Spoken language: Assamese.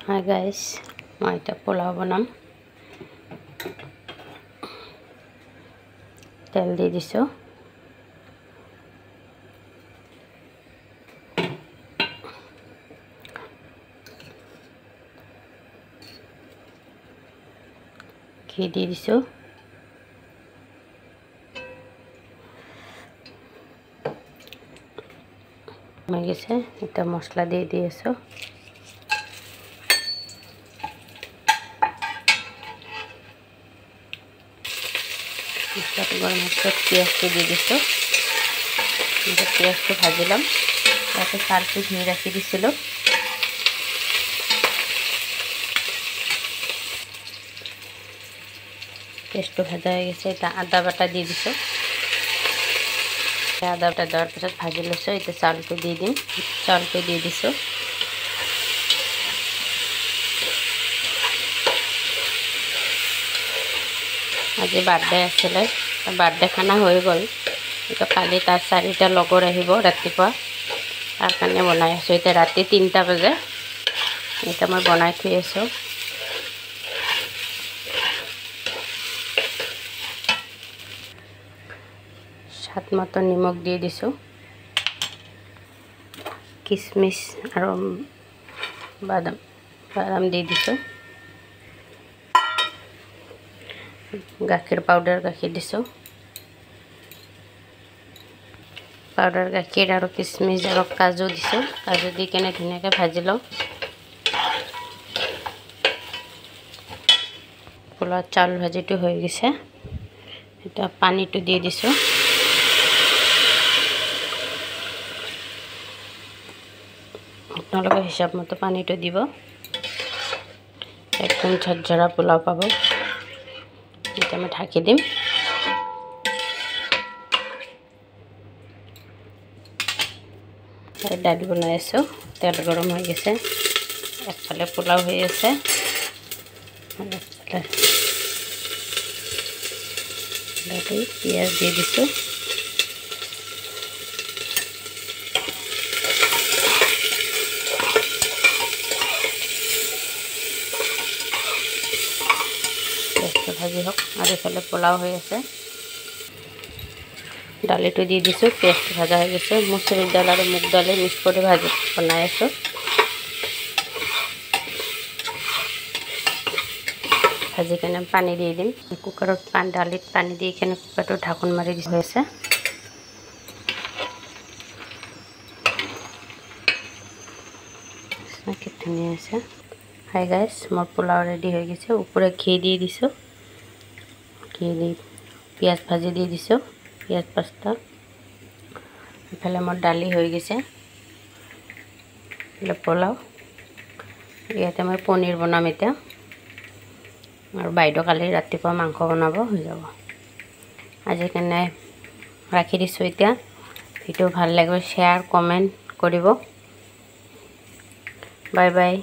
Hi guys, মই এটা পোলাও বনাম। তেল দি দিছো। ঘি দি দিছো। মই গেছে এটা মছলা দি আছো। গরম মশলা পেঁয়াজটা দিয়ে দিছো। পেঁয়াজটা ভাজিলাম। তাতে 4 পিস নিয়ে রাখি দিছিল। পেঁয়াজটা ভাজা হয়ে গেছে। এটা আদা বাটা দিয়ে দিছো। আদা বাটা দেওয়ার পর ভাজি লইছো। এটা চালটা দিয়ে দিন। চালটা দিয়ে দিছো। আজি বাৰ্থডে আছিলে। বাৰ্থডে খানা হৈ গ'ল। এটা কালি তাৰ 4টা লগৰ আহিব ৰাতিপুৱা। তাৰ কাৰণে বনাই আছো। এটা ৰাতি 3টা বাজে। এটা মই বনাই থৈ আছো। স্বাদ মতো নিমখ দিয়ে দিছো। কিশমিশ আৰু বাদাম দিয়ে দিছো। গাখীৰ পাউডাৰ গাখীৰ দিছো। পাউডাৰ গাখীৰ আৰু কিশমিশ আৰু কাজু দিছো। কাজু দি কেনে ধুনীয়াকৈ ভাজি লওঁ। পোলাও চাউল ভাজিটো হৈ গৈছে। এটা পানীটো দিয়ে দিছো। আপোনালোকে হিসাব মতো পানীটো দিব। একদম ঝৰঝৰা পোলাও পাব। এটা আমি ঢাকি দিম। ডালি বনাই আছো। তেল গৰম হৈ গৈছে। একফালে পোলাও হৈ আছে। পিঁয়াজ দি দিছো। পিঁয়াজটো ভাজি হোক। আৰু এইফালে পোলাও হৈ আছে। ডালিটো দি দিছো। পেঁয়াজটো ভাজা হৈ গৈছে। মচুৰ দাল আৰু মুগ দালি মিক্স কৰি বনাই আছো। ভাজি কেনে পানী দি দিম। কুকাৰত ডালিত পানী দি কেনে কুকাৰটো ঢাকন মাৰি দি হৈছে। কি ধুনীয়া আছে। হাই গাইছ, মোৰ পোলাও ৰেডি হৈ গৈছে। ওপৰে ঘি দি দিছো। ঘি দি পিঁয়াজ ভাজি দি দিছো। পিঁয়াজ পাঁচটা। ইফালে মোৰ ডালি হৈ গৈছে। পোলাও ইয়াতে মই পনীৰ বনাম এতিয়া। আৰু বাইদেউ কালি ৰাতিপুৱা মাংস বনাব হৈ যাব। আজি কাৰণে ৰাখি দিছোঁ এতিয়া। ভিডিঅ' ভাল লাগিলে শ্বেয়াৰ কমেণ্ট কৰিব। Bye bye.